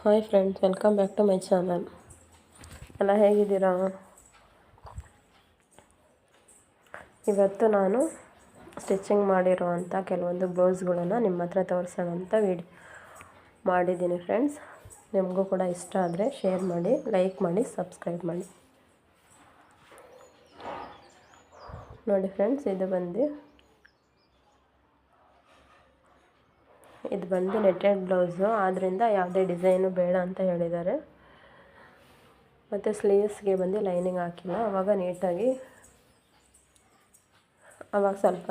Hi friends, welcome back to my channel. ಎಲ್ಲ ಹೇಗಿದ್ದೀರಾ? ಇವತ್ತು ನಾನು ಸ್ಟಿಚಿಂಗ್ ಮಾಡಿರುವಂಥ ಕೆಲವೊಂದು ಬ್ಲೌಸ್ಗಳನ್ನು ನಿಮ್ಮ ಹತ್ರ ತೋರಿಸೋಣ ಅಂತ ಮಾಡಿದ್ದೀನಿ ಫ್ರೆಂಡ್ಸ್. ನಿಮಗೂ ಕೂಡ ಇಷ್ಟ ಆದರೆ ಶೇರ್ ಮಾಡಿ, ಲೈಕ್ ಮಾಡಿ, ಸಬ್ಸ್ಕ್ರೈಬ್ ಮಾಡಿ. ನೋಡಿ ಫ್ರೆಂಡ್ಸ್, ಇದು ಬಂದು ನೆಟ್ಟೆಡ್ ಬ್ಲೌಸು. ಆದ್ದರಿಂದ ಯಾವುದೇ ಡಿಸೈನು ಬೇಡ ಅಂತ ಹೇಳಿದ್ದಾರೆ. ಮತ್ತು ಸ್ಲೀವ್ಸ್ಗೆ ಬಂದು ಲೈನಿಂಗ್ ಹಾಕಿಲ್ಲ. ಆವಾಗ ಸ್ವಲ್ಪ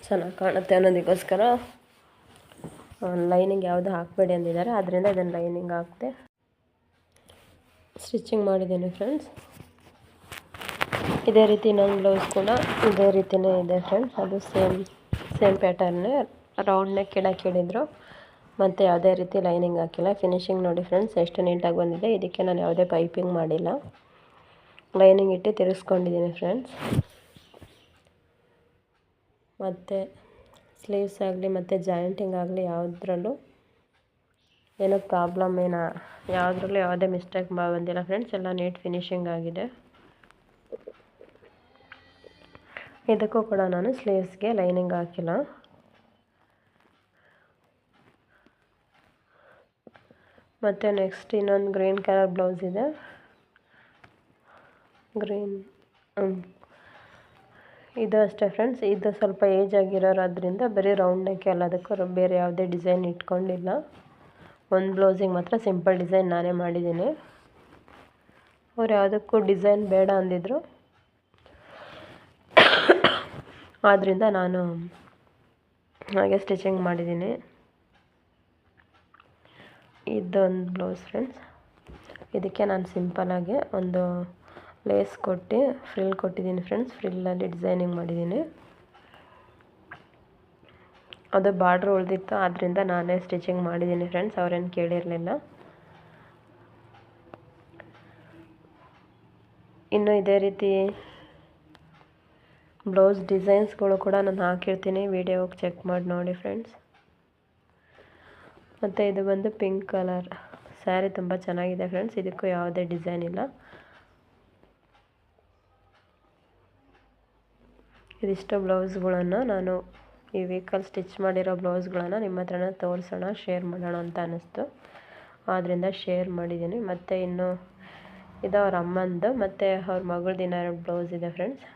ಚೆನ್ನಾಗಿ ಕಾಣುತ್ತೆ ಅನ್ನೋದಕ್ಕೋಸ್ಕರ ಲೈನಿಂಗ್ ಯಾವುದು ಹಾಕಬೇಡಿ ಅಂದಿದ್ದಾರೆ. ಆದ್ದರಿಂದ ಇದನ್ನು ಲೈನಿಂಗ್ ಹಾಕಿದೆ ಸ್ಟಿಚಿಂಗ್ ಮಾಡಿದ್ದೀನಿ ಫ್ರೆಂಡ್ಸ್. ಇದೇ ರೀತಿ ನನ್ನ ಬ್ಲೌಸ್ ಕೂಡ ಇದೇ ರೀತಿಯೇ ಇದೆ ಫ್ರೆಂಡ್ಸ್. ಅದು ಸೇಮ್ ಪ್ಯಾಟರ್ನೇ, ರೌಂಡ್ ನೆಕ್ ಕೇಳಿದ್ರು. ಮತ್ತು ಯಾವುದೇ ರೀತಿ ಲೈನಿಂಗ್ ಹಾಕಿಲ್ಲ. ಫಿನಿಶಿಂಗ್ ನೋಡಿ ಫ್ರೆಂಡ್ಸ್, ಎಷ್ಟು ನೀಟಾಗಿ ಬಂದಿದೆ. ಇದಕ್ಕೆ ನಾನು ಯಾವುದೇ ಪೈಪಿಂಗ್ ಮಾಡಿಲ್ಲ, ಲೈನಿಂಗ್ ಇಟ್ಟು ತಿರ್ಗಿಸ್ಕೊಂಡಿದ್ದೀನಿ ಫ್ರೆಂಡ್ಸ್. ಮತ್ತು ಸ್ಲೀವ್ಸ್ ಆಗಲಿ ಮತ್ತು ಜಾಯಿಂಟಿಂಗ್ ಆಗಲಿ ಯಾವುದ್ರಲ್ಲೂ ಏನೋ ಪ್ರಾಬ್ಲಮ್ ಯಾವುದ್ರಲ್ಲೂ ಯಾವುದೇ ಮಿಸ್ಟೇಕ್ ಬಂದಿಲ್ಲ ಫ್ರೆಂಡ್ಸ್. ಎಲ್ಲ ನೀಟ್ ಫಿನಿಶಿಂಗ್ ಆಗಿದೆ. ಇದಕ್ಕೂ ಕೂಡ ನಾನು ಸ್ಲೀವ್ಸ್ಗೆ ಲೈನಿಂಗ್ ಹಾಕಿಲ್ಲ. ಮತ್ತು ನೆಕ್ಸ್ಟ್ ಇನ್ನೊಂದು ಗ್ರೀನ್ ಕಲರ್ ಬ್ಲೌಸ್ ಇದೆ. ಇದು ಅಷ್ಟೇ ಫ್ರೆಂಡ್ಸ್. ಇದು ಸ್ವಲ್ಪ ಏಜ್ ಆಗಿರೋದ್ರಿಂದ ಬರೀ ರೌಂಡ್ ನೆಕ್, ಎಲ್ಲದಕ್ಕೂ ಬೇರೆ ಯಾವುದೇ ಡಿಸೈನ್ ಇಟ್ಕೊಂಡಿಲ್ಲ. ಒಂದು ಬ್ಲೌಸಿಗೆ ಮಾತ್ರ ಸಿಂಪಲ್ ಡಿಸೈನ್ ನಾನೇ ಮಾಡಿದ್ದೀನಿ. ಅವ್ರು ಯಾವುದಕ್ಕೂ ಡಿಸೈನ್ ಬೇಡ ಅಂದಿದ್ರು. ಆದ್ದರಿಂದ ನಾನು ಹಾಗೆ ಸ್ಟಿಚಿಂಗ್ ಮಾಡಿದ್ದೀನಿ. ಇದೊಂದು ಬ್ಲೌಸ್ ಫ್ರೆಂಡ್ಸ್. ಇದಕ್ಕೆ ನಾನು ಸಿಂಪಲ್ಲಾಗಿ ಒಂದು ಲೇಸ್ ಕೊಟ್ಟು ಫ್ರಿಲ್ ಕೊಟ್ಟಿದ್ದೀನಿ ಫ್ರೆಂಡ್ಸ್. ಫ್ರಿಲ್ಲಲ್ಲಿ ಡಿಸೈನಿಂಗ್ ಮಾಡಿದ್ದೀನಿ. ಅದು ಬಾರ್ಡ್ರ್ ಉಳಿದಿತ್ತು, ಆದ್ದರಿಂದ ನಾನೇ ಸ್ಟಿಚಿಂಗ್ ಮಾಡಿದ್ದೀನಿ ಫ್ರೆಂಡ್ಸ್. ಅವರೇನು ಕೇಳಿರಲಿಲ್ಲ. ಇನ್ನು ಇದೇ ರೀತಿ ಬ್ಲೌಸ್ ಡಿಸೈನ್ಸ್ಗಳು ಕೂಡ ನಾನು ಹಾಕಿರ್ತೀನಿ, ವಿಡಿಯೋ ಹೋಗಿ ಚೆಕ್ ಮಾಡಿ ನೋಡಿ ಫ್ರೆಂಡ್ಸ್. ಮತ್ತು ಇದು ಬಂದು ಪಿಂಕ್ ಕಲರ್ ಸ್ಯಾರಿ, ತುಂಬ ಚೆನ್ನಾಗಿದೆ ಫ್ರೆಂಡ್ಸ್. ಇದಕ್ಕೂ ಯಾವುದೇ ಡಿಸೈನ್ ಇಲ್ಲ. ಇದಿಷ್ಟು ಬ್ಲೌಸ್ಗಳನ್ನು ನಾನು ಈ ವೀಕಲ್ಲಿ ಸ್ಟಿಚ್ ಮಾಡಿರೋ ಬ್ಲೌಸ್ಗಳನ್ನು ನಿಮ್ಮ ಹತ್ರನ ತೋರಿಸೋಣ, ಶೇರ್ ಮಾಡೋಣ ಅಂತ ಅನ್ನಿಸ್ತು. ಆದ್ದರಿಂದ ಶೇರ್ ಮಾಡಿದ್ದೀನಿ. ಮತ್ತು ಇನ್ನು ಇದು ಅವ್ರ ಅಮ್ಮಂದು ಮತ್ತು ಅವ್ರ ಮಗಳದ್ದು ಇನ್ನೆರಡು ಬ್ಲೌಸ್ ಇದೆ ಫ್ರೆಂಡ್ಸ್.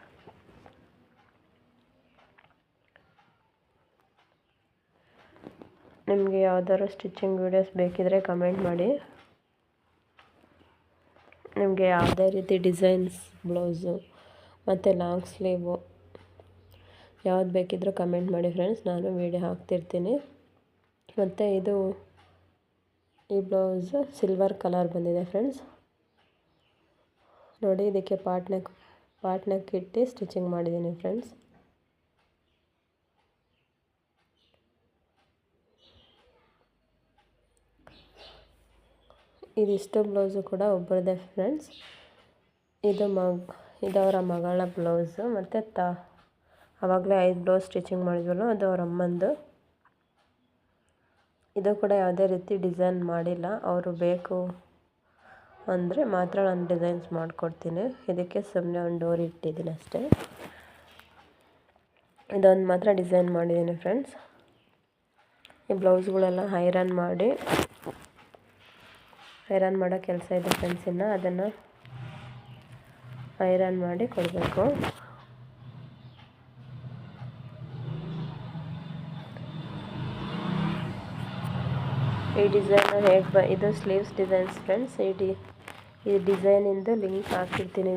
ನಿಮಗೆ ಯಾವ್ದಾದ್ರು ಸ್ಟಿಚಿಂಗ್ ವೀಡಿಯೋಸ್ ಬೇಕಿದ್ರೆ ಕಮೆಂಟ್ ಮಾಡಿ. ನಿಮಗೆ ಯಾವುದೇ ರೀತಿ ಡಿಸೈನ್ಸ್ ಬ್ಲೌಸು ಮತ್ತು ಲಾಂಗ್ ಸ್ಲೀವು ಯಾವ್ದು ಬೇಕಿದ್ರೂ ಕಮೆಂಟ್ ಮಾಡಿ ಫ್ರೆಂಡ್ಸ್, ನಾನು ವೀಡಿಯೋ ಹಾಕ್ತಿರ್ತೀನಿ. ಮತ್ತು ಈ ಬ್ಲೌಸು ಸಿಲ್ವರ್ ಕಲರ್ ಬಂದಿದೆ ಫ್ರೆಂಡ್ಸ್. ನೋಡಿ, ಇದಕ್ಕೆ ಪಾಟ್ ನೆಕ್ ಇಟ್ಟು ಸ್ಟಿಚಿಂಗ್ ಮಾಡಿದ್ದೀನಿ ಫ್ರೆಂಡ್ಸ್. ಇದಿಷ್ಟು ಬ್ಲೌಸು ಕೂಡ ಒಬ್ಬರದೇ ಫ್ರೆಂಡ್ಸ್. ಇದು ಅವರ ಮಗಳ ಬ್ಲೌಸು. ಮತ್ತು ಆವಾಗಲೇ 5 ಬ್ಲೌಸ್ ಸ್ಟಿಚಿಂಗ್ ಮಾಡಿದ್ವಲ್ಲ, ಅದು ಅವ್ರ ಅಮ್ಮಂದು. ಇದು ಕೂಡ ಯಾವುದೇ ರೀತಿ ಡಿಸೈನ್ ಮಾಡಿಲ್ಲ. ಅವರು ಬೇಕು ಅಂದರೆ ಮಾತ್ರ ನಾನು ಡಿಸೈನ್ಸ್ ಮಾಡಿಕೊಡ್ತೀನಿ. ಇದಕ್ಕೆ ಸುಮ್ಮನೆ ಒಂದು ಡೋರ್ ಇಟ್ಟಿದ್ದೀನಿ ಅಷ್ಟೇ. ಇದೊಂದು ಮಾತ್ರ ಡಿಸೈನ್ ಮಾಡಿದ್ದೀನಿ ಫ್ರೆಂಡ್ಸ್. ಈ ಬ್ಲೌಸ್ಗಳೆಲ್ಲ ಐರನ್ ಮಾಡೋ ಕೆಲಸ ಇದೆ ಫ್ರೆಂಡ್ಸ್. ಇನ್ನು ಅದನ್ನು ಐರನ್ ಮಾಡಿ ಕೊಡಬೇಕು. ಈ ಡಿಸೈನ್ ಇದು ಸ್ಲೀವ್ಸ್ ಡಿಸೈನ್ಸ್ ಫ್ರೆಂಡ್ಸ್. ಈ ಡಿಸೈನಿಂದು ಲಿಂಕ್ ಹಾಕಿರ್ತೀನಿ,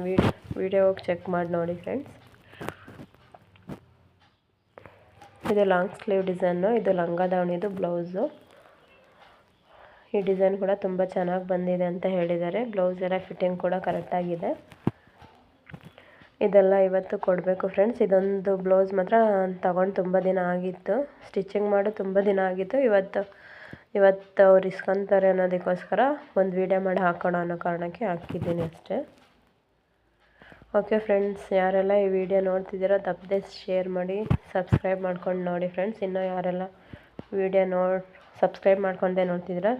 ವಿಡಿಯೋ ಹೋಗಿ ಚೆಕ್ ಮಾಡಿ ನೋಡಿ ಫ್ರೆಂಡ್ಸ್. ಇದು ಲಾಂಗ್ ಸ್ಲೀವ್ ಡಿಸೈನು. ಇದು ಲಂಗ ದಾವಣಿದು ಬ್ಲೌಸು. ಈ ಡಿಸೈನ್ ಕೂಡ ತುಂಬ ಚೆನ್ನಾಗಿ ಬಂದಿದೆ ಅಂತ ಹೇಳಿದ್ದಾರೆ. ಬ್ಲೌಸ್ ಎಲ್ಲ ಫಿಟ್ಟಿಂಗ್ ಕೂಡ ಕರೆಕ್ಟಾಗಿದೆ. ಇದೆಲ್ಲ ಇವತ್ತು ಕೊಡಬೇಕು ಫ್ರೆಂಡ್ಸ್. ಇದೊಂದು ಬ್ಲೌಸ್ ಮಾತ್ರ ತಗೊಂಡು ತುಂಬ ದಿನ ಆಗಿತ್ತು, ಸ್ಟಿಚಿಂಗ್ ಮಾಡಿ ತುಂಬ ದಿನ ಆಗಿತ್ತು. ಇವತ್ತು ಅವ್ರು ಇಸ್ಕೊತಾರೆ ಅನ್ನೋದಕ್ಕೋಸ್ಕರ ಒಂದು ವೀಡಿಯೋ ಮಾಡಿ ಹಾಕೋಣ ಅನ್ನೋ ಕಾರಣಕ್ಕೆ ಹಾಕಿದ್ದೀನಿ ಅಷ್ಟೇ. ಓಕೆ ಫ್ರೆಂಡ್ಸ್, ಯಾರೆಲ್ಲ ಈ ವಿಡಿಯೋ ನೋಡ್ತಿದ್ದೀರೋ ತಪ್ಪದೆ ಶೇರ್ ಮಾಡಿ, ಸಬ್ಸ್ಕ್ರೈಬ್ ಮಾಡ್ಕೊಂಡು ನೋಡಿ ಫ್ರೆಂಡ್ಸ್. ಇನ್ನೂ ಯಾರೆಲ್ಲ ವಿಡಿಯೋ ಸಬ್ಸ್ಕ್ರೈಬ್ ಮಾಡ್ಕೊಂಡೇ ನೋಡ್ತಿದ್ದೀರಾ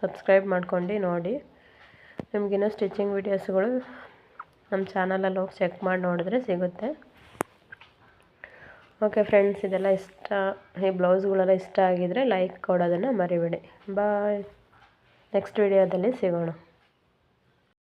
ಸಬ್ಸ್ಕ್ರೈಬ್ ಮಾಡ್ಕೊಂಡು ನೋಡಿ. ನಿಮಗಿನ್ನೂ ಸ್ಟಿಚಿಂಗ್ ವೀಡಿಯೋಸ್ಗಳು ನಮ್ಮ ಚಾನಲಲ್ಲಿ ಹೋಗಿ ಚೆಕ್ ಮಾಡಿ ನೋಡಿದ್ರೆ ಸಿಗುತ್ತೆ. ಓಕೆ ಫ್ರೆಂಡ್ಸ್, ಇದೆಲ್ಲ ಈ ಬ್ಲೌಸ್ಗಳೆಲ್ಲ ಇಷ್ಟ ಆಗಿದರೆ ಲೈಕ್ ಕೊಡೋದನ್ನು ಮರಿಬೇಡಿ. ಬಾಯ್. ನೆಕ್ಸ್ಟ್ ವಿಡಿಯೋದಲ್ಲಿ ಸಿಗೋಣ.